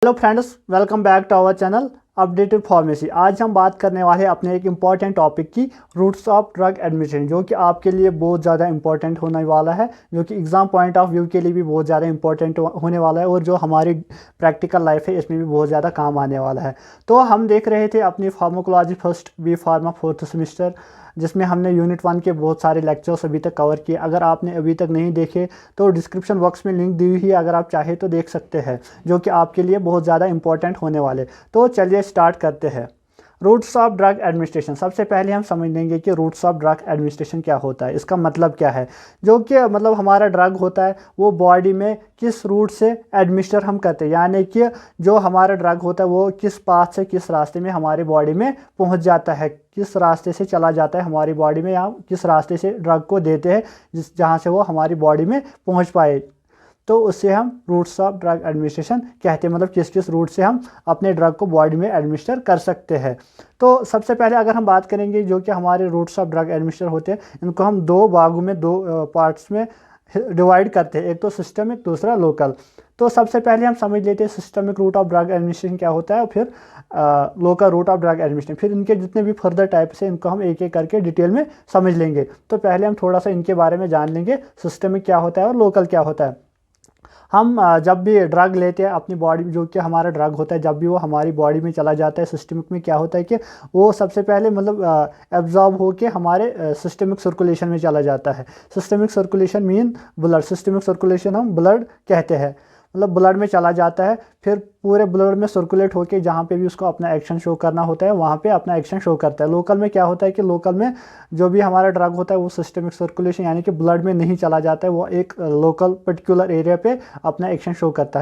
Hello friends, welcome back to our channel updated pharmacy. आज हम बात करने वाले हैं अपने एक इम्पॉर्टेंट टॉपिक की, रूट्स ऑफ ड्रग एडमिनिस्ट्रेशन, जो कि आपके लिए बहुत ज़्यादा इंपॉर्टेंट होने वाला है, जो कि एग्ज़ाम पॉइंट ऑफ व्यू के लिए भी बहुत ज़्यादा इंपॉर्टेंट होने वाला है और जो हमारी प्रैक्टिकल लाइफ है इसमें भी बहुत ज़्यादा काम आने वाला है। तो हम देख रहे थे अपनी pharmacology first B pharma fourth semester, जिसमें हमने यूनिट 1 के बहुत सारे लेक्चर्स अभी तक कवर किए। अगर आपने अभी तक नहीं देखे तो डिस्क्रिप्शन बॉक्स में लिंक दी हुई है, अगर आप चाहे तो देख सकते हैं, जो कि आपके लिए बहुत ज़्यादा इंपॉर्टेंट होने वाले। तो चलिए स्टार्ट करते हैं। Routes of drug administration. सबसे पहले हम समझ लेंगे कि रूट्स ऑफ ड्रग एडमिनिस्ट्रेशन क्या होता है, इसका मतलब क्या है। जो कि मतलब हमारा ड्रग होता है वो बॉडी में किस रूट से एडमिनिस्टर हम करते हैं, यानी कि जो हमारा ड्रग होता है वो किस पाथ से, किस रास्ते में हमारी बॉडी में पहुंच जाता है, किस रास्ते से चला जाता है हमारी बॉडी में, या किस रास्ते से ड्रग को देते हैं जहाँ से वो हमारी बॉडी में पहुँच पाए। तो उससे हम रूट्स ऑफ ड्रग एडमिनिस्ट्रेशन कहते हैं, मतलब किस किस रूट से हम अपने ड्रग को बॉडी में एडमिनिस्टर कर सकते हैं। तो सबसे पहले अगर हम बात करेंगे जो कि हमारे रूट्स ऑफ ड्रग एडमिनिस्टर होते हैं, इनको हम दो भागों में, दो पार्ट्स में डिवाइड करते हैं, एक तो सिस्टमिक, दूसरा लोकल। तो सबसे पहले हम समझ लेते हैं systemic route of drug administration क्या होता है, और फिर local route of drug administration, फिर इनके जितने भी फर्दर टाइप्स हैं इनको हम एक एक करके डिटेल में समझ लेंगे। तो पहले हम थोड़ा सा इनके बारे में जान लेंगे, सिस्टमिक क्या होता है और लोकल क्या होता है। हम जब भी ड्रग लेते हैं अपनी बॉडी में, जो कि हमारा ड्रग होता है, जब भी वो हमारी बॉडी में चला जाता है, सिस्टमिक में क्या होता है कि वो सबसे पहले मतलब एब्जॉर्ब होके हमारे सिस्टमिक सर्कुलेशन में चला जाता है। Systemic circulation mean blood, systemic circulation हम ब्लड कहते हैं, मतलब ब्लड में चला जाता है, फिर पूरे ब्लड में सर्कुलेट होके जहाँ पे भी उसको अपना एक्शन शो करना होता है वहाँ पे अपना एक्शन शो करता है। लोकल में क्या होता है कि लोकल में जो भी हमारा ड्रग होता है वो सिस्टमिक सर्कुलेशन यानी कि ब्लड में नहीं चला जाता है, वो एक लोकल पर्टिकुलर एरिया पे अपना एक्शन शो करता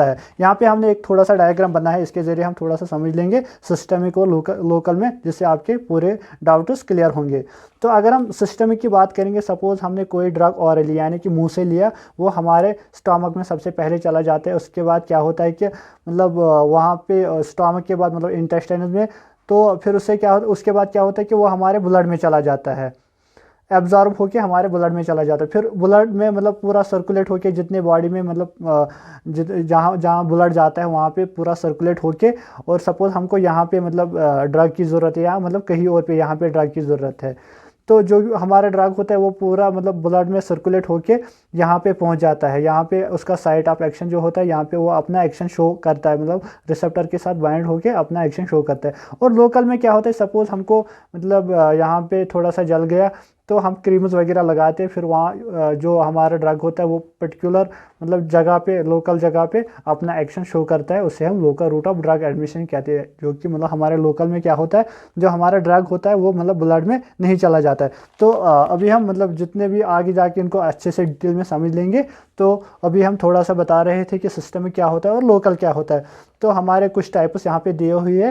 है। यहाँ पे हमने एक थोड़ा सा डायग्राम बना है, इसके ज़रिए हम थोड़ा सा समझ लेंगे सिस्टमिक और लोकल में, जिससे आपके पूरे डाउट्स क्लियर होंगे। तो अगर हम सिस्टमिक की बात करेंगे, सपोज़ हमने कोई ड्रग ऑरली यानी कि मुँह से लिया, वो हमारे स्टमक में सबसे पहले चला जाता है। उसके बाद क्या होता है कि मतलब वहाँ पे स्टमक के बाद मतलब इंटेस्टाइन में, तो फिर उससे क्या होता है, उसके बाद क्या होता है कि वो हमारे ब्लड में चला जाता है, एब्जॉर्ब होके हमारे ब्लड में चला जाता है। फिर ब्लड में मतलब पूरा सर्कुलेट होके जितने बॉडी में मतलब जहाँ जहाँ ब्लड जाता है वहाँ पे पूरा सर्कुलेट होके, और सपोज़ हमको यहाँ पे मतलब ड्रग की ज़रूरत है, या मतलब कहीं और पे यहाँ पे ड्रग की ज़रूरत है, तो जो हमारा ड्रग होता है वो पूरा मतलब ब्लड में सर्कुलेट होके यहाँ पे पहुँच जाता है। यहाँ पे उसका साइट ऑफ एक्शन जो होता है, यहाँ पे वो अपना एक्शन शो करता है, मतलब रिसेप्टर के साथ बाइंड होके अपना एक्शन शो करता है। और लोकल में क्या होता है, सपोज़ हमको मतलब यहाँ पे थोड़ा सा जल गया तो हम क्रीम्स वगैरह लगाते हैं, फिर वहाँ जो हमारा ड्रग होता है वो पर्टिकुलर मतलब जगह पे, लोकल जगह पे अपना एक्शन शो करता है, उससे हम local route of drug admission कहते हैं। जो कि मतलब हमारे लोकल में क्या होता है, जो हमारा ड्रग होता है वो मतलब ब्लड में नहीं चला जाता है। तो अभी हम मतलब जितने भी आगे जाके इनको अच्छे से डिटेल में समझ लेंगे। तो अभी हम थोड़ा सा बता रहे थे कि सिस्टम में क्या होता है और लोकल क्या होता है। तो हमारे कुछ टाइप्स यहाँ पे दिए हुए है,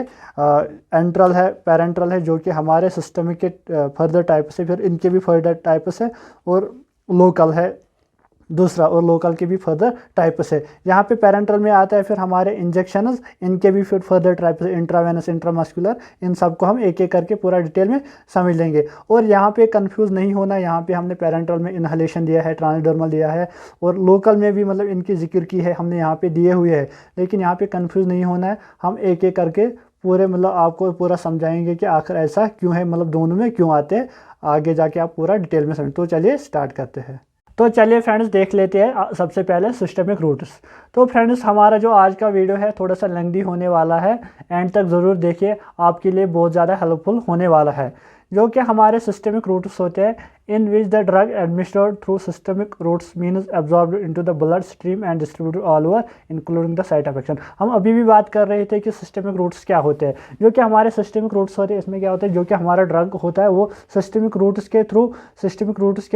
एंट्रल है, पैरेंट्रल है, जो कि हमारे सिस्टम के फर्दर टाइप्स है, फिर इनके भी फर्दर टाइप्स है, और लोकल है दूसरा, और लोकल के भी फर्दर टाइप्स है। यहाँ पे पैरेंट्रल में आता है फिर हमारे इंजेक्शंस, इनके भी फिर फर्दर टाइप्स है, इंट्रावेनस, इंट्रामस्कुलर, इन सबको हम एक एक करके पूरा डिटेल में समझ लेंगे। और यहाँ पे कंफ्यूज नहीं होना, यहाँ पे हमने पैरेंट्रल में इनहलेशन दिया है, ट्रांसडर्मल दिया है, और लोकल में भी मतलब इनकी जिक्र की है हमने, यहाँ पे दिए हुए है, लेकिन यहाँ पे कंफ्यूज नहीं होना है। हम एक एक करके पूरे मतलब आपको पूरा समझाएंगे कि आखिर ऐसा क्यों है, मतलब दोनों में क्यों आते हैं, आगे जाके आप पूरा डिटेल में समझ। तो चलिए स्टार्ट करते हैं। तो चलिए फ्रेंड्स देख लेते हैं सबसे पहले सिस्टमिक रूट्स। तो फ्रेंड्स हमारा जो आज का वीडियो है थोड़ा सा लेंथी होने वाला है, एंड तक ज़रूर देखिए, आपके लिए बहुत ज़्यादा हेल्पफुल होने वाला है। जो कि हमारे सिस्टमिक रूट्स होते हैं, in which the drug administered through systemic routes means absorbed into the blood stream and distributed all over including the site of action. हम अभी भी बात कर रहे थे कि सिस्टमिक रूट्स क्या होते हैं। जो कि हमारे सिस्टमिक रूट्स होते हैं, इसमें क्या होता है, जो कि हमारा ड्रग होता है वो सिस्टमिक रूट्स के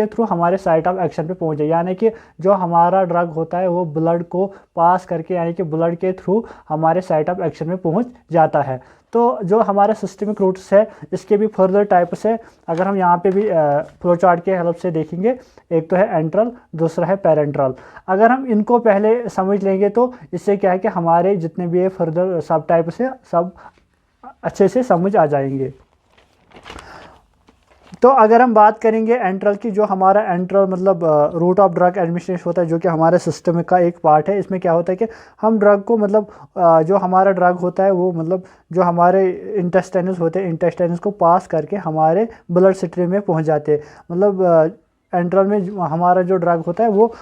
थ्रू हमारे साइट ऑफ एक्शन पे पहुँचे, यानी कि जो हमारा ड्रग होता है वो ब्लड को पास करके, यानी कि ब्लड के थ्रू हमारे साइट ऑफ एक्शन में पहुँच जाता है। तो जो हमारे सिस्टमिक रूट्स है इसके भी फर्दर टाइप्स है। अगर हम यहाँ पे भी फ्लो चार्ट के हेल्प से देखेंगे, एक तो है एंट्रल, दूसरा है पैरेंट्रल। अगर हम इनको पहले समझ लेंगे तो इससे क्या है कि हमारे जितने भी फर्दर सब टाइप्स है सब अच्छे से समझ आ जाएंगे। तो अगर हम बात करेंगे एंट्रल की, जो हमारा एंट्रल मतलब रूट ऑफ ड्रग एडमिनिस्ट्रेशन होता है, जो कि हमारे सिस्टम का एक पार्ट है। इसमें क्या होता है कि हम ड्रग को मतलब जो हमारा ड्रग होता है वो मतलब जो हमारे इंटेस्टाइनस होते हैं, इंटेस्टाइनस को पास करके हमारे ब्लड स्ट्रीम में पहुंच जाते हैं। मतलब एंट्रल में हमारा जो ड्रग होता है वो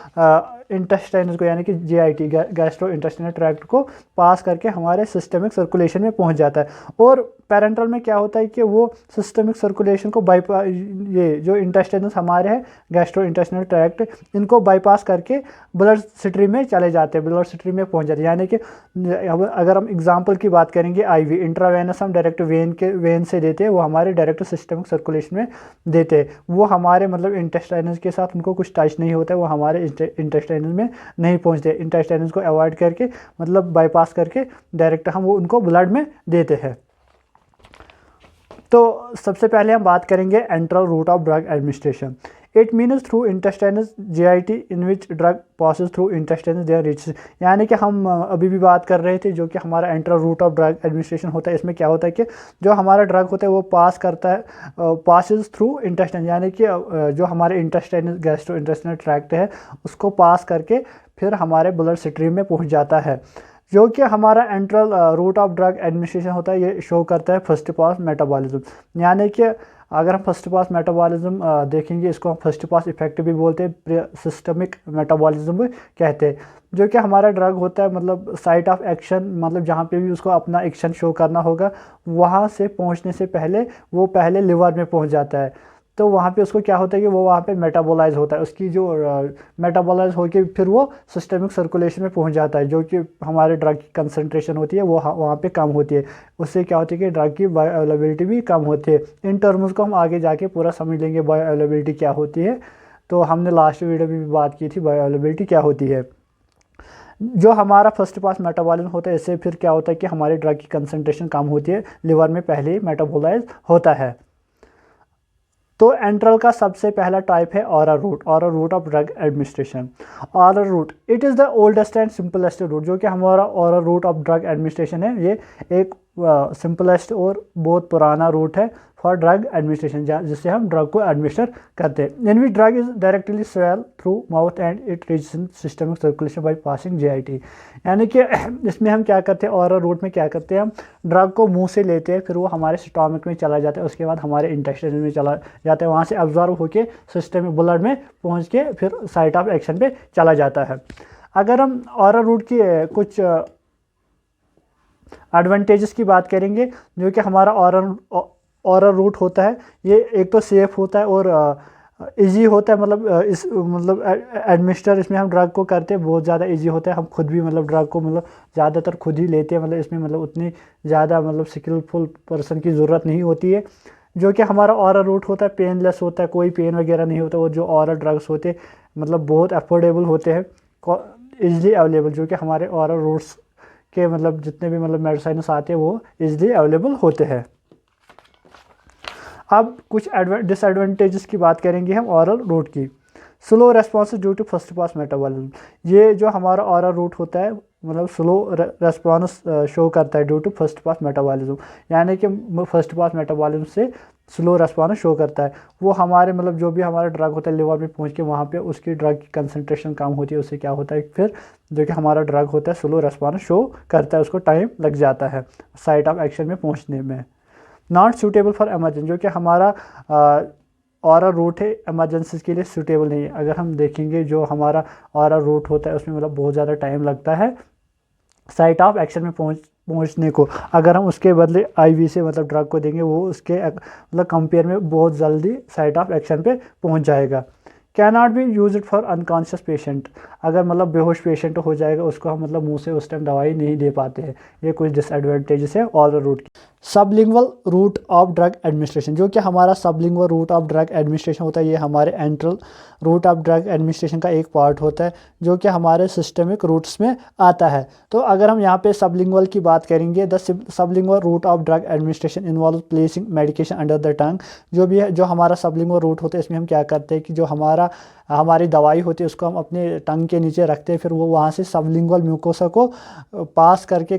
इंटेस्टाइनस को यानी कि जीआईटी गैस्ट्रो इंटेस्टाइनल ट्रैक्ट को पास करके हमारे सिस्टमिक सर्कुलेशन में पहुंच जाता है। और पैरेंट्रल में क्या होता है कि वो सिस्टमिक सर्कुलेशन को बाईपास, ये जो इंटेस्टाइनस हमारे हैं गैस्ट्रो इंटेस्टाइनल ट्रैक्ट, इनको बाईपास करके ब्लड स्ट्रीम में चले जाते हैं, ब्लड स्ट्रीम में पहुंच जाते हैं। यानी कि अगर हम एग्जांपल की बात करेंगे आईवी, इंट्रावेनस हम डायरेक्ट वेन से देते हैं, वो हमारे डायरेक्ट सिस्टमिक सर्कुलेशन में देते हैं। वो हमारे मतलब इंटेस्टाइनस के साथ उनको कुछ टच नहीं होता है, वो हमारे इंटेस्टाइनस में नहीं पहुंचते। इंटेस्टाइनस को अवॉइड करके मतलब बाईपास करके डायरेक्ट हम वो उनको ब्लड में देते हैं। तो सबसे पहले हम बात करेंगे enteral route of drug administration. It means through intestines GIT in which drug passes through intestines their reaches. यानी कि हम अभी भी बात कर रहे थे जो कि हमारा enteral route of drug administration होता है। इसमें क्या होता है कि जो हमारा ड्रग होता है वो पास करता है, पासेस थ्रू इंटेस्टाइन, यानी कि जो हमारे इंटेस्टाइनस गैस्ट्रो इंटेस्टाइनल ट्रैक्ट है उसको पास करके फिर हमारे ब्लड स्ट्रीम में पहुँच जाता है। जो कि हमारा enteral route of drug administration होता है, ये शो करता है फर्स्ट पास मेटाबॉलिज्म। यानी कि अगर हम फर्स्ट पास मेटाबॉलिज्म देखेंगे, इसको हम फर्स्ट पास इफेक्ट भी बोलते हैं, सिस्टमिक मेटाबॉलिज्म भी कहते हैं। जो कि हमारा ड्रग होता है मतलब साइट ऑफ एक्शन, मतलब जहाँ पे भी उसको अपना एक्शन शो करना होगा वहाँ से पहुँचने से पहले वो पहले लिवर में पहुँच जाता है। तो वहाँ पे उसको क्या होता है कि वो वहाँ पे मेटाबोलाइज होता है, उसकी जो मेटाबोलाइज होकर फिर वो सिस्टमिक सर्कुलेशन में पहुँच जाता है। जो कि हमारे ड्रग की कंसंट्रेशन होती है वो वहाँ पे कम होती है। उससे क्या होती है कि ड्रग की बायो अवेलेबिलिटी भी कम होती है। इन टर्म्स को हम आगे जाके पूरा समझ लेंगे बायो अवेलेबिलिटी क्या होती है। तो हमने लास्ट वीडियो में भी बात की थी बायो अवेलेबिलिटी क्या होती है। जो हमारा फर्स्ट पास मेटाबॉलिज्म होता है, इससे फिर क्या होता है कि हमारी ड्रग की कंसंट्रेशन कम होती है, लिवर में पहले ही मेटाबोलाइज होता है। तो एंट्रल का सबसे पहला टाइप है oral route, oral route of drug administration. Oral route it is the oldest and simplest route. जो कि हमारा oral route of drug administration है, ये एक सिंपलेस्ट और बहुत पुराना रूट है फॉर ड्रग एडमिनिस्ट्रेशन, जिससे हम ड्रग को एडमिनिस्टर करते हैं। In which drug is directly swell through mouth and it reaches in systemic circulation by passing GIT. यानी कि इसमें हम क्या करते हैं, ऑरल रूट में क्या करते हैं, हम ड्रग को मुंह से लेते हैं, फिर वो हमारे स्टोमक में चला जाता है, उसके बाद हमारे इंटेस्टाइन में चला जाता है, वहाँ से अब्जॉर्व होकर सिस्टम में ब्लड में पहुँच के फिर साइट ऑफ एक्शन पे चला जाता है। अगर हम ऑरल रूट की कुछ एडवांटेजेस की बात करेंगे, जो कि हमारा ऑरल रूट होता है, ये एक तो सेफ होता है और इजी होता है। मतलब एडमिनिस्टर इसमें हम ड्रग को करते हैं बहुत ज़्यादा इजी होता है। हम खुद भी मतलब ड्रग को मतलब ज़्यादातर खुद ही लेते हैं, मतलब इसमें मतलब उतनी ज़्यादा मतलब स्किलफुल पर्सन की ज़रूरत नहीं होती है। जो कि हमारा ऑरल रूट होता है पेनलेस होता है, कोई पेन वगैरह नहीं होता। और जो ऑरल ड्रग्स होते हैं मतलब बहुत अफोर्डेबल होते हैं, ईजिली अवेलेबल। जो कि हमारे ऑरल रूट्स के मतलब जितने भी मतलब मेडिसिन आते हैं वो ईजिली अवेलेबल होते हैं। अब कुछ डिसएडवांटेजेस की बात करेंगे हम ऑरल रूट की। Slow response due to first pass metabolism. ये जो हमारा ऑरल रूट होता है मतलब स्लो रेस्पॉन्स शो करता है due to first pass metabolism. यानी कि फर्स्ट पास मेटाबॉलिज्म से स्लो रेस्पॉन्स शो करता है। वो हमारे मतलब जो भी हमारा ड्रग होता है लिवर में पहुंच के वहाँ पे उसकी ड्रग की कंसंट्रेशन कम होती है। उससे क्या होता है फिर जो कि हमारा ड्रग होता है स्लो रेस्पॉन्स शो करता है, उसको टाइम लग जाता है साइट ऑफ एक्शन में पहुँचने में। Not suitable for emergency. जो कि हमारा ऑरल रूट है एमरजेंसीज के लिए सूटेबल नहीं है। अगर हम देखेंगे जो हमारा ऑरल रूट होता है उसमें मतलब बहुत ज़्यादा टाइम लगता है साइट ऑफ एक्शन में पहुंचने को। अगर हम उसके बदले आईवी से मतलब ड्रग को देंगे वो उसके मतलब कंपेयर में बहुत जल्दी साइट ऑफ एक्शन पे पहुंच जाएगा। Can not be use it for unconscious patient. अगर मतलब बेहोश पेशेंट हो जाएगा उसको हम मतलब मुंह से उस टाइम दवाई नहीं दे पाते हैं। ये कुछ डिसएडवांटेजेस है ऑरल रूट की। Sublingual route of drug administration. जो कि हमारा sublingual route of drug administration होता है, ये हमारे enteral route of drug administration का एक पार्ट होता है जो कि हमारे सिस्टमिक रूट्स में आता है। तो अगर हम यहाँ पे सबलिंगुअल की बात करेंगे, the sublingual route of drug administration involve placing medication under the tongue. जो भी है जो हमारा सबलिंगुअल रूट होता है इसमें हम क्या करते हैं कि जो हमारी दवाई होती है उसको हम अपने टंग के नीचे रखते हैं, फिर वो वहाँ से सबलिंगुअल म्यूकोसा को पास करके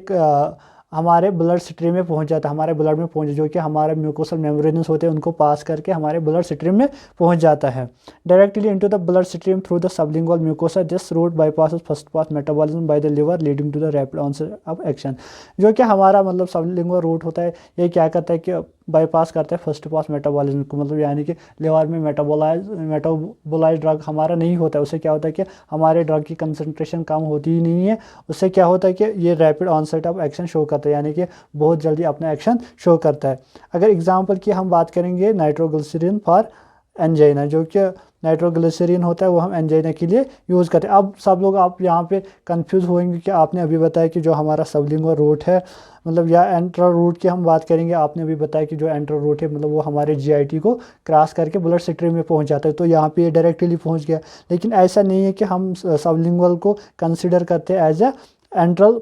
हमारे ब्लड स्ट्रीम में पहुंच जाता है, हमारे ब्लड में पहुंच, जो कि हमारे म्यूकोसल मेम्ब्रेन्स होते हैं उनको पास करके हमारे ब्लड स्ट्रीम में पहुंच जाता है directly into the blood stream through the sublingual mucosa. This route bypasses first pass metabolism by the liver leading to the rapid onset of action. जो कि हमारा मतलब सबलिंगुअल रूट होता है, ये क्या करता है कि बाईपास करता है फर्स्ट पास मेटाबॉलिज्म को, मतलब यानी कि लिवर में मेटाबोलाइज ड्रग हमारा नहीं होता है। उससे क्या होता है कि हमारे ड्रग की कंसंट्रेशन कम होती ही नहीं है। उससे क्या होता है कि ये rapid onset of action show करता है, यानी कि बहुत जल्दी अपना एक्शन शो करता है। अगर एग्जांपल की हम बात करेंगे नाइट्रोग्लिसरीन फॉर एंजाइना, जो कि नाइट्रोग्लिसरीन होता है वो हम एंजाइना के लिए यूज़ करते हैं। अब सब लोग आप यहाँ पे कंफ्यूज होंगे कि आपने अभी बताया कि जो हमारा सबलिंगुअल रूट है, मतलब या एंट्रल रूट की हम बात करेंगे, आपने भी बताया कि जो एंट्रल रूट है मतलब वो हमारे जीआईटी को क्रॉस करके ब्लड स्ट्रीम में पहुंच जाता है, तो यहाँ पे ये डायरेक्टली पहुंच गया। लेकिन ऐसा नहीं है कि हम सबलिंगुअल को कंसिडर करते हैं एज ए एंट्रल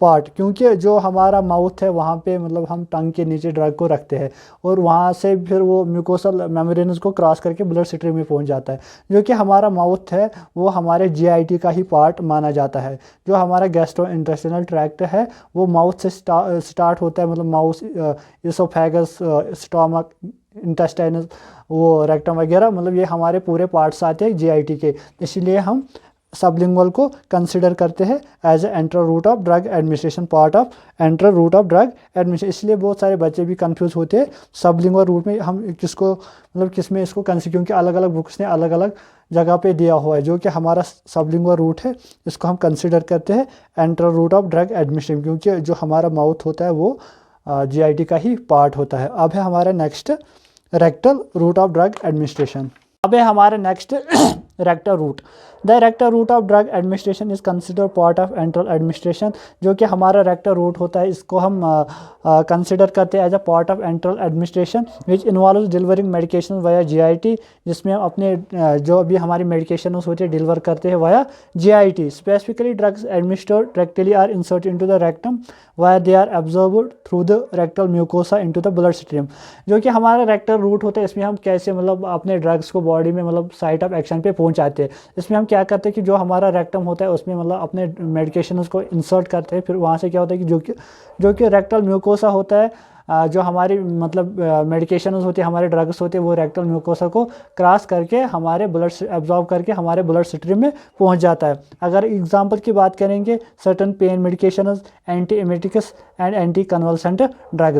पार्ट, क्योंकि जो हमारा माउथ है वहाँ पे मतलब हम टंग के नीचे ड्रग को रखते हैं और वहाँ से फिर वो म्यूकोसल मेम्ब्रेन्स को क्रॉस करके ब्लड स्ट्रीम में पहुँच जाता है। जो कि हमारा माउथ है वो हमारे जीआईटी का ही पार्ट माना जाता है। जो हमारा गैस्ट्रो इंटेस्टिनल ट्रैक्ट है वो माउथ से स्टार्ट होता है, मतलब माउथ, इसोफेगस, स्टोमक, इंटेस्टाइनस, वो रेक्टम वगैरह, मतलब ये हमारे पूरे पार्ट्स आते हैं जीआईटी के। इसलिए हम सबलिंगुअल को कंसिडर करते हैं as a enteral route of drug administration, part of enteral route of drug administration. इसलिए बहुत सारे बच्चे भी कंफ्यूज होते हैं सबलिंगुअल रूट में हम किसको मतलब किस में इसको कंसिडर, क्योंकि अलग अलग बुक्स ने अलग अलग जगह पे दिया हुआ है। जो कि हमारा सबलिंगुअल रूट है इसको हम कंसिडर करते हैं enteral route of drug administration, क्योंकि जो हमारा माउथ होता है वो जीआईटी का ही पार्ट होता है। अब है हमारा next rectal route of drug administration. अब है हमारे next rectal route. The rectal route of drug administration is consider part of enteral administration. जो कि हमारा रेक्टल रूट होता है इसको हम कंसिडर करते हैं as a part of enteral administration which involves delivering medication via GIT, जिसमें हम अपने जो भी हमारी मेडिकेशन होती है डिलीवर करते हैं via GIT. Specifically drugs administered rectally are insert into the rectum via they are absorbed through the rectal mucosa into the blood stream. जो कि हमारा रेक्टल रूट होता है इसमें हम कैसे मतलब अपने ड्रग्स को बॉडी में मतलब साइट ऑफ एक्शन पे पहुंचाते हैं। इसमें हम क्या करते हैं कि जो हमारा रेक्टम होता है उसमें मतलब अपने मेडिकेशन उसको इंसर्ट करते हैं, फिर वहाँ से क्या होता है कि जो कि रेक्टल म्यूकोसा होता है, जो हमारी मतलब मेडिकेशन होती है, हमारे ड्रग्स होते हैं, वो रेक्टल म्यूकोसा को क्रॉस करके हमारे ब्लड एब्जॉर्ब करके हमारे ब्लड स्ट्रीम में पहुंच जाता है। अगर एग्जांपल की बात करेंगे certain pain medication, anti emetics and anti convulsant drugs.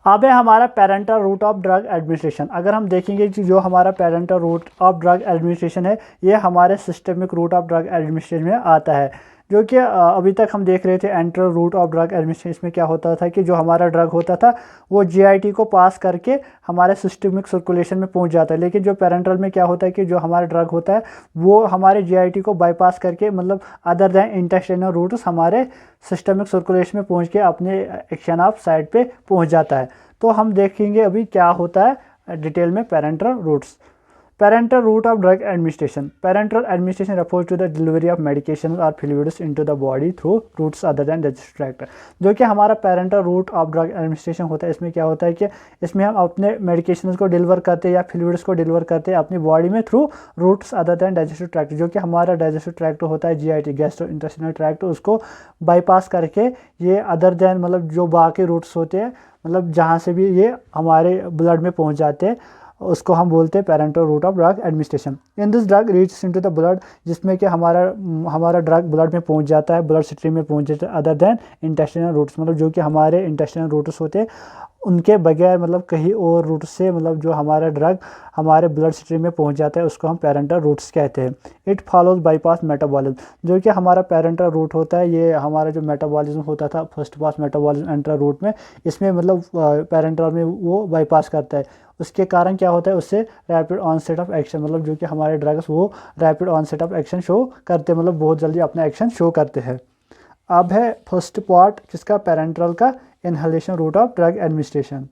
अब है हमारा parental route of drug administration. अगर हम देखेंगे कि जो हमारा parental route of drug administration है ये हमारे systemic route of drug administration में आता है। जो कि अभी तक हम देख रहे थे enteral route of drug administration, इसमें क्या होता था कि जो हमारा ड्रग होता था वो जीआईटी को पास करके हमारे सिस्टमिक सर्कुलेशन में पहुंच जाता है। लेकिन जो पेरेंटल में क्या होता है कि जो हमारा ड्रग होता है वो हमारे जीआईटी को बाईपास करके मतलब अदर दैन इंटेस्टाइनल रूट्स हमारे सिस्टमिक सर्कुलेशन में पहुंच के अपने एक्शन ऑफ साइड पे पहुंच जाता है। तो हम देखेंगे अभी क्या होता है डिटेल में parental routes. Parental route of drug administration. Parental administration refers to the delivery of medications or fluids into the body through routes other than digestive tract. जो कि हमारा parental route of drug administration होता है, इसमें क्या होता है कि इसमें हम अपने medications को डिलीवर करते हैं या fluids को डिलीवर करते हैं अपनी बॉडी में through routes other than digestive tract। जो कि हमारा digestive tract होता है GIT, gastrointestinal tract, उसको बाईपास करके ये अदर दैन मतलब जो बाकी रूट्स होते हैं मतलब जहाँ से भी ये हमारे ब्लड में पहुँच जाते हैं उसको हम बोलते हैं parental route of drug administration. In this drug reach into the blood, जिसमें कि हमारा ड्रग ब्लड में पहुंच जाता है, ब्लड स्ट्रीम में पहुंच जाता है अदर देन इंटेस्टिनल रूट्स, मतलब जो कि हमारे इंटेस्टिनल रूट्स होते हैं उनके बगैर मतलब कहीं और रूट से मतलब जो हमारा ड्रग हमारे ब्लड स्ट्रीम में पहुंच जाता है उसको हम पेरेंटल रूट्स कहते हैं। It follows bypass metabolism. जो कि हमारा पेरेंटल रूट होता है ये हमारा जो मेटाबॉलिज्म होता था first pass metabolism enteral route में, इसमें मतलब पेरेंटल में वो बाईपास करता है। उसके कारण क्या होता है उससे रैपिड ऑनसेट ऑफ एक्शन, मतलब जो कि हमारे ड्रग्स वो rapid onset of action show करते हैं, मतलब बहुत जल्दी अपना एक्शन शो करते हैं। अब है फर्स्ट पार्ट किसका, पेरेंटल का, inhalation route of drug administration.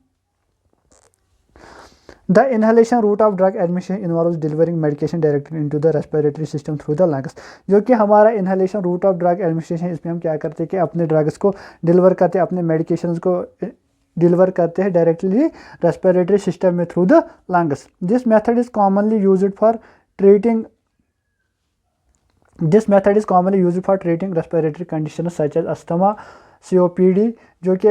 The inhalation route of drug administration involves delivering medication directly into the respiratory system through the lungs। जो कि हमारा inhalation route of drug administration, इसमें हम क्या करते हैं कि अपने ड्रग्स को डिलीवर करते हैं, अपने मेडिकेशंस को डिलीवर करते हैं डायरेक्टली रेस्पिरेटरी सिस्टम में through the lungs. This method is commonly used for treating respiratory conditions such as asthma, COPD, जो कि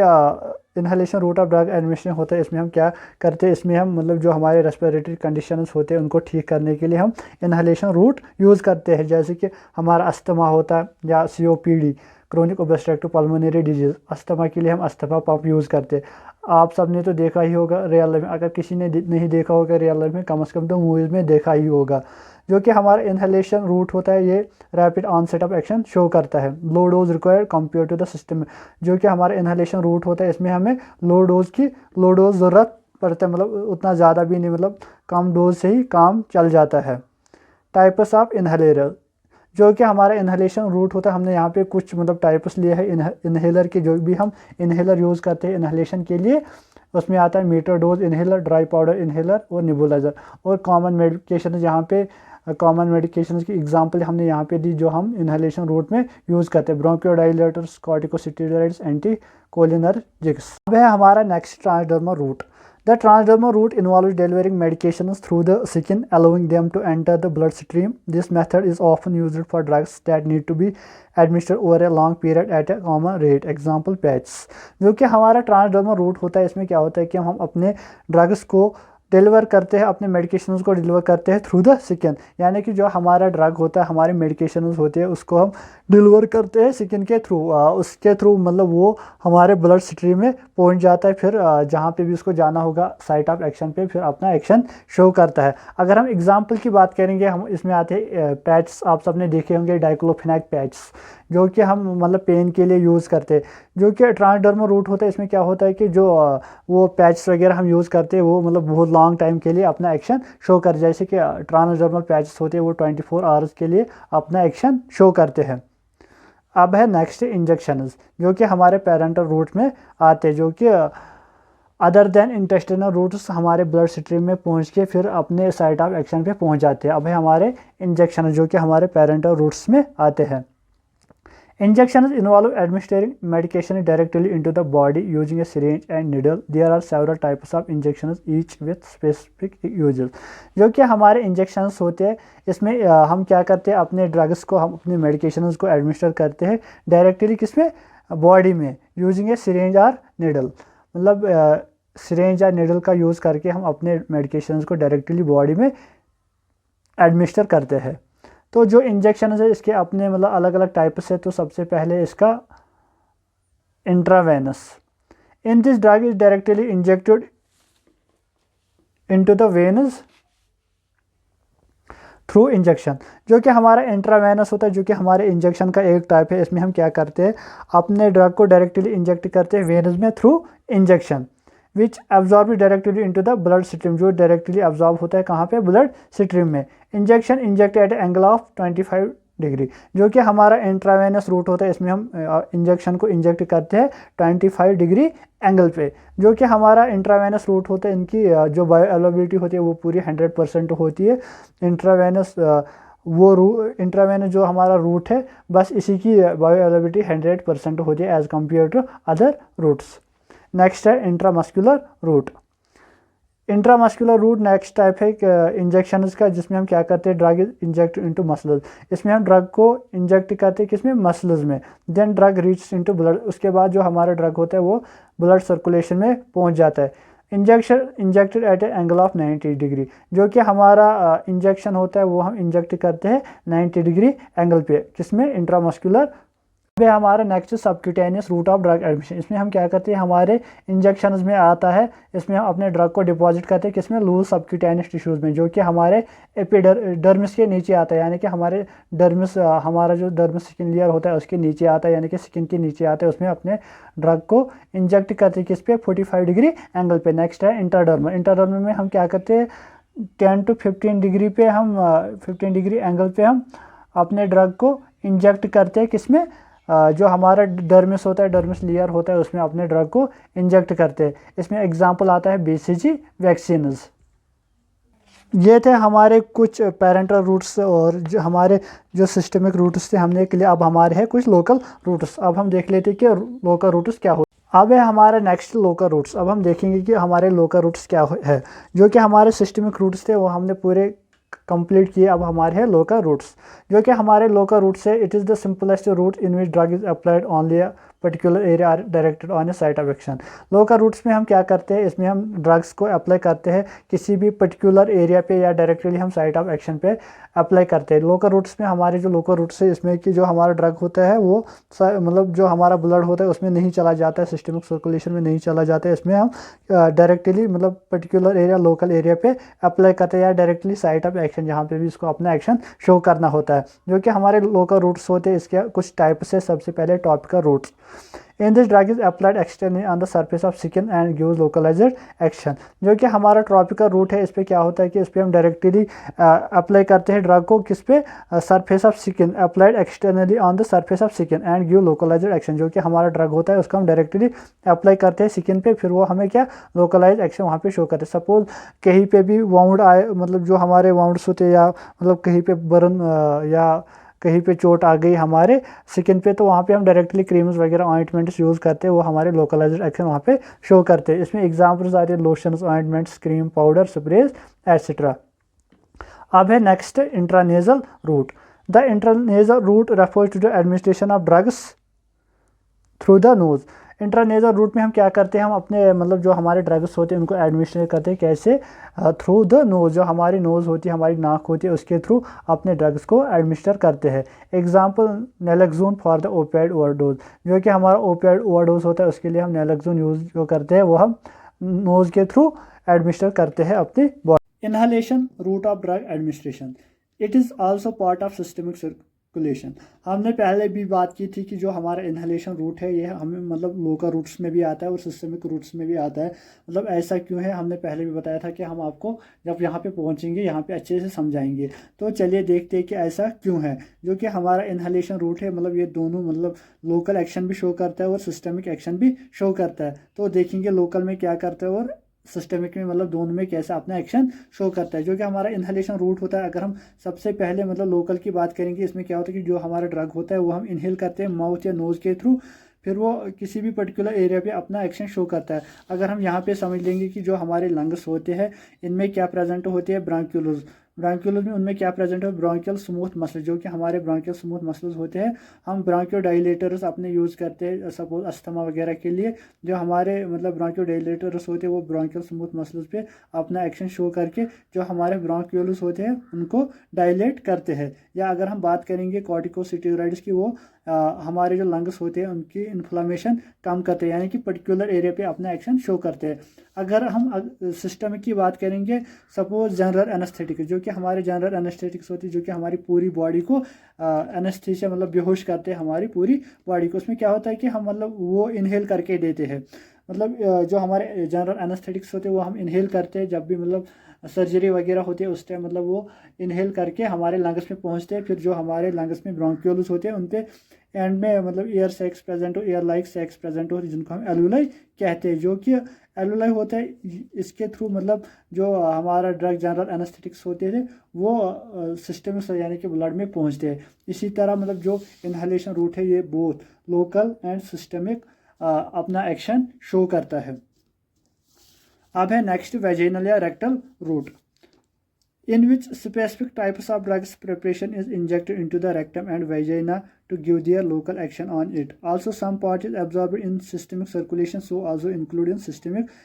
inhalation route of drug administration होता है। इसमें हम क्या करते हैं, इसमें हम मतलब जो हमारे रेस्पिरेटरी कंडीशंस होते हैं उनको ठीक करने के लिए हम इनहेलेशन रूट यूज़ करते हैं। जैसे कि हमारा अस्थमा होता है या COPD, chronic obstructive pulmonary disease, asthma के लिए हम अस्थमा पंप यूज़ करते हैं। आप सब ने तो देखा ही होगा रियल लाइफ में, अगर किसी ने नहीं देखा होगा रियल लाइफ में, कम से कम तो मूवीज़ में देखा ही होगा। जो कि हमारा इनहेलेशन रूट होता है, ये rapid onset of action show करता है, low dose required compare to the system. जो कि हमारा इनहेलेशन रूट होता है, इसमें हमें लो डोज ज़रूरत पड़ता है, मतलब उतना ज़्यादा भी नहीं, मतलब कम डोज से ही काम चल जाता है। टाइप्स ऑफ इनहेलर, जो कि हमारा इनहेलेशन रूट होता है, हमने यहाँ पे कुछ मतलब टाइप्स लिए हैं इनहेलर के। जो भी हम इनहेलर यूज़ करते हैं इनहेलेशन के लिए, उसमें आता है meter dose inhaler, dry powder inhaler और निबुलाइजर। और कॉमन मेडिकेशन यहाँ पे कॉमन मेडिकेशन की एग्जांपल हमने यहाँ पे दी जो हम इनहेलेशन रूट में यूज़ करते हैं, ब्रोंकियोडाइलेटर्स, कॉर्टिकोस्टेरॉइड्स, एंटीकोलिनर्जिक्स। अब है हमारा next transdermal route. The transdermal route involves delivering medications through the skin, allowing them to enter the bloodstream. This method is often used for drugs that need to be administered over a long period at a common rate. Example patches. जो कि हमारा transdermal root होता है, इसमें क्या होता है कि हम अपने ड्रग्स को डिलीवर करते हैं, अपने मेडिकेशंस को डिलीवर करते हैं थ्रू द स्किन। यानी कि जो हमारा ड्रग होता है, हमारे मेडिकेशंस होते हैं, उसको हम डिलीवर करते हैं स्किन के थ्रू। उसके थ्रू मतलब वो हमारे ब्लड स्ट्रीम में पहुंच जाता है, फिर जहाँ पे भी उसको जाना होगा साइट ऑफ एक्शन पे फिर अपना एक्शन शो करता है। अगर हम एग्जांपल की बात करेंगे, हम इसमें आते हैं पैच, आप सबने देखे होंगे डाइक्लोफेनाक पैच, जो कि हम मतलब पेन के लिए यूज़ करते हैं। जो कि ट्रांसडर्मल रूट होता है, इसमें क्या होता है कि जो वो पैच वगैरह हम यूज़ करते हैं वो मतलब बहुत लॉन्ग टाइम के लिए अपना एक्शन शो कर, जैसे कि ट्रांसडर्मल पैचेस होते हैं वो 24 आवर्स के लिए अपना एक्शन शो करते हैं। अब है नेक्स्ट इंजेक्शंस, जो कि हमारे पैरेंटल रूट में आते हैं, जो कि अदर देन इंटेस्टिनल रूट्स हमारे ब्लड स्ट्रीम में पहुंच के फिर अपने साइट ऑफ एक्शन पे पहुंच जाते हैं। अब है हमारे इंजेक्शन, जो कि हमारे पैरेंटल रूट्स में आते हैं। Injections involve administering medication directly into the body using a syringe and needle. There are several types of injections, each with specific uses. जो कि हमारे इंजेक्शंस होते हैं, इसमें हम क्या करते हैं, अपने ड्रग्स को, हम अपने मेडिकेशंस को एडमिनिस्टर करते हैं डायरेक्टली किसमें, बॉडी में, यूजिंग ए सिरेंज और निडल। मतलब सिरेंज या निडल का यूज़ करके हम अपने मेडिकेशंस को डायरेक्टली बॉडी में एडमिनिस्टर करते हैं। तो जो इंजेक्शन है इसके अपने मतलब अलग अलग टाइप्स है। तो सबसे पहले इसका intravenous, in this drug is directly injected into the venous through injection. जो कि हमारा इंट्रावेनस होता है, जो कि हमारे इंजेक्शन का एक टाइप है। इसमें हम क्या करते हैं, अपने ड्रग को डायरेक्टली इंजेक्ट करते हैं वेनस में through injection, which absorb directly into the blood stream, जो डायरेक्टली एब्जॉर्ब होता है कहाँ पे, ब्लड स्ट्रीम में। Injection inject at angle of 25 degree, जो कि हमारा इंट्रावेनस रूट होता है, इसमें हम इंजेक्शन को इंजेक्ट करते हैं 25 डिग्री एंगल पे। जो कि हमारा इंट्रावेनस रूट होता है, इनकी जो बायो अवेलेबिलिटी होती है वो पूरी 100% होती है। इंट्रावेनस इंट्रावेनस जो हमारा रूट है, बस इसी की बायो अवेलेबिलिटी 100% होती है as compare to other routes. Next है intramuscular route. Intramuscular route next type है इंजेक्शन का, जिसमें हम क्या करते हैं, ड्रग इंजेक्ट इनटू मसल्स। इसमें हम ड्रग को इंजेक्ट करते हैं किसमें, मसल्स में। Then drug reach into blood, उसके बाद जो हमारा ड्रग होता है वो ब्लड सर्कुलेशन में पहुंच जाता है। Injection injected at a angle of 90 degree, जो कि हमारा इंजेक्शन होता है वो हम इंजेक्ट करते हैं 90 डिग्री एंगल पे, किसमें, इंट्रामस्कुलर। वे हमारा next subcutaneous route of drug admission. इसमें हम क्या करते हैं, हमारे इंजेक्शंस में आता है, इसमें हम अपने ड्रग को डिपॉजिट करते हैं किसमें, लूज सबक्यूटेनियस टिश्यूज़ में, जो कि हमारे एपिडर्मिस के नीचे आता है। यानी कि हमारे डर्मिस, हमारा जो डर्मिस स्किन लेयर होता है उसके नीचे आता है, यानी कि स्किन के नीचे आता है। उसमें अपने ड्रग को इंजेक्ट करते हैं किस पे, 45 डिग्री एंगल पे। नेक्स्ट है इंटरडर्मल। इंटरडर्मल में हम क्या करते हैं, 10 to 15 डिग्री पे हम 15 डिग्री एंगल पे हम अपने ड्रग को इंजेक्ट करते हैं किसमें, जो हमारा डर्मिस होता है, डर्मिस लेयर होता है, उसमें अपने ड्रग को इंजेक्ट करते हैं। इसमें एग्जांपल आता है BCG वैक्सीन्स। ये थे हमारे कुछ पेरेंटल रूट्स और जो हमारे जो सिस्टमिक रूट्स थे हमने के लिए। अब हमारे हैं कुछ लोकल रूट्स। अब हम देख लेते हैं कि लोकल रूट्स क्या होते हैं। अब है हमारा नेक्स्ट लोकल रूट्स। अब हम देखेंगे कि हमारे लोकल रूट्स क्या है। जो कि हमारे सिस्टमिक रूट्स थे वो हमने पूरे कंप्लीट किए। अब हमारे हैं लोकल रूट्स। जो कि हमारे लोकल रूट्स है, it is the simplest route in which drug is applied only particular area or directed on a site of action. Local routes में हम क्या करते हैं, इसमें हम ड्रग्स को अप्लाई करते हैं किसी भी पर्टिकुलर एरिया पे या डायरेक्टली हम साइट ऑफ एक्शन पे अप्लाई करते हैं। लोकल रूट्स में हमारे जो लोकल रूट्स है इसमें कि जो हमारा ड्रग होता है वो मतलब जो हमारा ब्लड होता है उसमें नहीं चला जाता है, सिस्टमिक सर्कुलेशन में नहीं चला जाता है। इसमें हम डायरेक्टली मतलब पर्टिकुलर एरिया लोकल एरिया पे अप्लाई करते हैं या डायरेक्टली साइट ऑफ एक्शन जहाँ पे भी इसको अपना एक्शन शो करना होता है, जो कि हमारे लोकल रूट्स होते हैं। इसके कुछ टाइप्स है। सबसे पहले topical routes. In this drug is applied externally on the surface of skin and gives localised action. जो कि हमारा ट्रॉपिकल रूट है, इस पर क्या होता है कि इस पर हम डायरेक्टली अप्लाई करते हैं ड्रग को किस पे, surface of skin, applied externally on the surface of skin and give localised action. जो कि हमारा ड्रग होता है उसको हम डायरेक्टली अप्लाई करते हैं स्किन पे, फिर वो हमें क्या लोकलाइज एक्शन वहाँ पे शो करते हैं। सपोज कहीं पे भी वाउंड आए, मतलब जो हमारे वाउंड्स होते हैं या मतलब कहीं पे बर्न या कहीं पे चोट आ गई हमारे स्किन पे, तो वहाँ पे हम डायरेक्टली क्रीम्स वगैरह ऑइंटमेंट्स यूज़ करते हैं, वो हमारे लोकलाइज्ड एक्शन वहाँ पे शो करते हैं। इसमें एग्जांपल्स आ रहे हैं lotions, ointments, cream, powder, sprays etcetera. अब है next intranasal route. The intranasal route refers to the administration of drugs through the nose. Intranasal route में हम क्या करते हैं, हम अपने मतलब जो हमारे ड्रग्स होते हैं उनको एडमिनिस्ट्रेट करते हैं। कैसे? थ्रू द नोज, जो हमारी नोज़ होती है, हमारी नाक होती है, उसके थ्रू अपने ड्रग्स को एडमिनिस्टर करते हैं। Example naloxone for the opioid overdose. जो कि हमारा ओपियाइड ओवरडोज होता है उसके लिए हम नैलोक्सोन यूज़ जो करते हैं वो हम नोज़ के थ्रू एडमिनिस्टर करते हैं अपनी body. Inhalation route of drug administration. It is also part of systemic circulation. हमने पहले भी बात की थी कि जो हमारा इनहलेशन रूट है ये हमें मतलब लोकल रूट्स में भी आता है और सिस्टमिक रूट्स में भी आता है। मतलब ऐसा क्यों है, हमने पहले भी बताया था कि हम आपको जब यहाँ पे पहुँचेंगे यहाँ पे अच्छे से समझाएंगे। तो चलिए देखते हैं कि ऐसा क्यों है। जो कि हमारा इनहलेशन रूट है, मतलब ये दोनों मतलब लोकल एक्शन भी शो करता है और सिस्टमिक एक्शन भी शो करता है। तो देखेंगे लोकल में क्या करता है और सिस्टमिक में मतलब दोनों में कैसे अपना एक्शन शो करता है। जो कि हमारा इनहेलेशन रूट होता है, अगर हम सबसे पहले मतलब लोकल की बात करेंगे, इसमें क्या होता है कि जो हमारा ड्रग होता है वो हम इनहेल करते हैं माउथ या नोज़ के थ्रू, फिर वो किसी भी पर्टिकुलर एरिया पे अपना एक्शन शो करता है। अगर हम यहाँ पे समझ लेंगे कि जो हमारे लंग्स होते हैं इनमें क्या प्रेजेंट होती है, ब्रांक्यूल्स। ब्रांक्यूल्स में उनमें क्या प्रेजेंट है, ब्रांकियल स्मूथ मसल। जो कि हमारे ब्रांकियल स्मूथ मसल्स होते हैं, हम ब्रांकियोडाइलेटर्स अपने यूज़ करते हैं सपोज अस्थमा वगैरह के लिए। जो हमारे मतलब ब्रांकियोडाइलेटर्स होते हैं वो ब्रांकियल स्मूथ मसल्स पे अपना एक्शन शो करके जो हमारे ब्रांक्यूल्स होते हैं उनको डायलेट करते हैं। या अगर हम बात करेंगे कॉर्टिकोस्टेरॉइड्स की, वो हमारे जो लंग्स होते हैं उनकी इन्फ्लामेशन कम करते हैं, यानी कि पर्टिकुलर एरिया पे अपना एक्शन शो करते हैं। अगर हम सिस्टम की बात करेंगे, सपोज जनरल एनेस्थेटिक, जो कि हमारे जनरल एनेस्थेटिक्स होती है, जो कि हमारी पूरी बॉडी को एनेस्थीसिया मतलब बेहोश करते हैं हमारी पूरी बॉडी को। उसमें क्या होता है कि हम मतलब वो इनहेल करके देते हैं। मतलब जो हमारे जनरल एनेस्थेटिक्स होते हैं वो हम इनहेल करते हैं जब भी मतलब सर्जरी वगैरह होती है उस टाइम, मतलब वो इनहेल करके हमारे लंग्स में पहुंचते हैं। फिर जो हमारे लंग्स में ब्रोंक्यूल्स होते हैं उन पे एंड में मतलब एयर सैक्स प्रेजेंट हो, एयर लाइक सैक्स प्रेजेंट हो, जिनको हम एलुलाई कहते हैं। जो कि एलुलाई होता है, इसके थ्रू मतलब जो हमारा ड्रग जनरल एनेस्थेटिक्स होते थे वो सिस्टम में यानी कि ब्लड में पहुंचते हैं। इसी तरह मतलब जो इनहेलेशन रूट है ये बोथ लोकल एंड सिस्टमिक अपना एक्शन शो करता है। अब है नेक्स्ट वेजिनल या rectal route, in which specific types of drugs preparation is injected into the rectum and vagina to give their local action on it. Also some part is absorbed in systemic circulation, so also include in systemic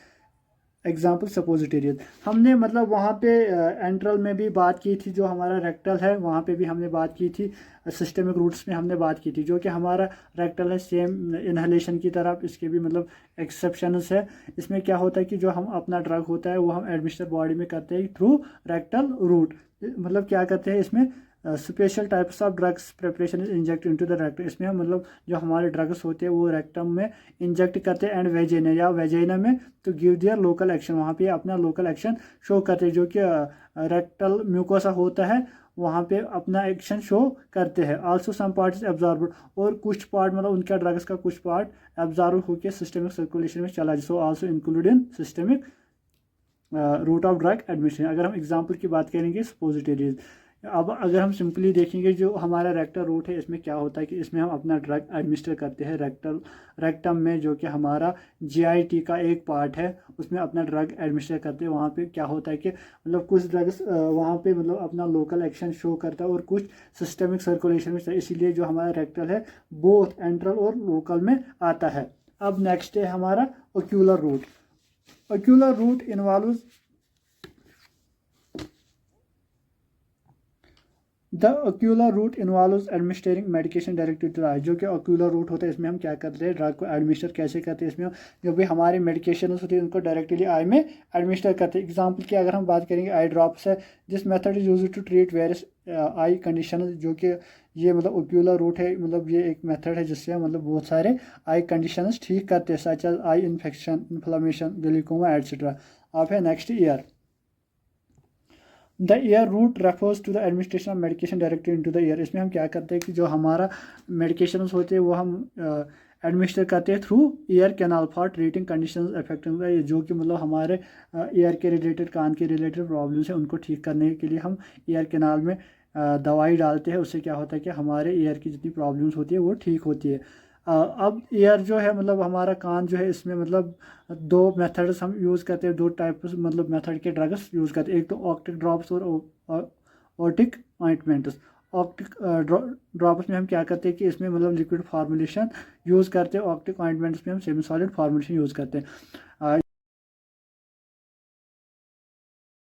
example सपोजिटेरियन। हमने मतलब वहाँ पे enteral में भी बात की थी, जो हमारा रेक्टल है वहाँ पे भी हमने बात की थी। सिस्टमिक रूट्स में हमने बात की थी। जो कि हमारा रेक्टल है सेम इनहेलेशन की तरफ, इसके भी मतलब एक्सेप्शंस है। इसमें क्या होता है कि जो हम अपना ड्रग होता है वो हम एडमिनिस्टर बॉडी में करते हैं थ्रू रेक्टल रूट। मतलब क्या करते हैं इसमें special types of drugs preparation is inject into the rectum. इसमें हम मतलब जो हमारे ड्रग्स होते हैं वो रेक्टम में इंजेक्ट करते हैं एंड वेजिना या वेजिना में, तो गिव दियर लोकल एक्शन, वहाँ पे अपना लोकल एक्शन शो करते हैं। जो कि रेक्टल म्यूकोसा होता है वहाँ पे अपना एक्शन शो करते हैं। Also some part is absorbed, और कुछ पार्ट मतलब उनका ड्रग्स का कुछ पार्ट एब्जॉर्ब होकर सिस्टमिक सर्कुलेशन में चला जाए। So also include in systemic route of drug admission. अगर हम एग्जाम्पल की बात करेंगे सपोजिटरीज, अब अगर हम सिंपली देखेंगे जो हमारा रेक्टल रूट है इसमें क्या होता है कि इसमें हम अपना ड्रग एडमिनिस्टर करते हैं रेक्टम में, जो कि हमारा जीआईटी का एक पार्ट है, उसमें अपना ड्रग एडमिनिस्टर करते हैं। वहाँ पे क्या होता है कि मतलब कुछ ड्रग्स वहाँ पे मतलब अपना लोकल एक्शन शो करता है और कुछ सिस्टमिक सर्कुलेशन में, इसीलिए जो हमारा रेक्टल है बोथ एंट्रल और लोकल में आता है। अब नेक्स्ट है हमारा ocular route. Ocular route involves the ocular route involves administrating medication directly to eye. जो कि ओक्यूलर रूट होता है इसमें हम क्या करते हैं, ड्रग को एडमिनिस्टर कैसे करते हैं, इसमें जो भी हमारे मेडिकेशन होती है उनको डायरेक्टली आई में एडमिनिस्टर करते हैं। एग्जांपल की अगर हम बात करेंगे आई ड्रॉप्स है, this method is used to treat various eye condition, जो कि ये मतलब ओक्यूलर रूट है, मतलब ये एक मेथड है जिससे हम मतलब बहुत सारे आई कंडीशंस ठीक करते हैं, such as eye infection, inflammation, glaucoma etcetera. आप है next ear. The ear route refers to the administration of medication directly into the ear. इसमें हम क्या करते हैं कि जो हमारा मेडिकेशन होते हैं वो हम एडमिनिस्टर करते हैं through ear canal for treating condition affecting, जो कि मतलब हमारे ईयर के रिलेटेड, कान के रिलेटेड प्रॉब्लम्स हैं उनको ठीक करने के लिए हम ईयर कैनाल में दवाई डालते हैं। उससे क्या होता है कि हमारे ईयर की जितनी प्रॉब्लम्स होती है वो ठीक होती है। अब ईयर जो है मतलब हमारा कान जो है, इसमें मतलब दो मेथड्स हम यूज़ करते हैं, दो टाइप मतलब मेथड के ड्रग्स यूज़ करते हैं, एक तो ऑप्टिक ड्रॉप्स और ऑटिक ऑइंटमेंट्स। ऑप्टिक ड्रॉप्स में हम क्या करते हैं कि इसमें मतलब लिक्विड फार्मुलेशन यूज़ करते हैं, ऑप्टिक ऑइंटमेंट्स में हम सेमी सॉलिड फार्मुलेशन यूज़ करते हैं।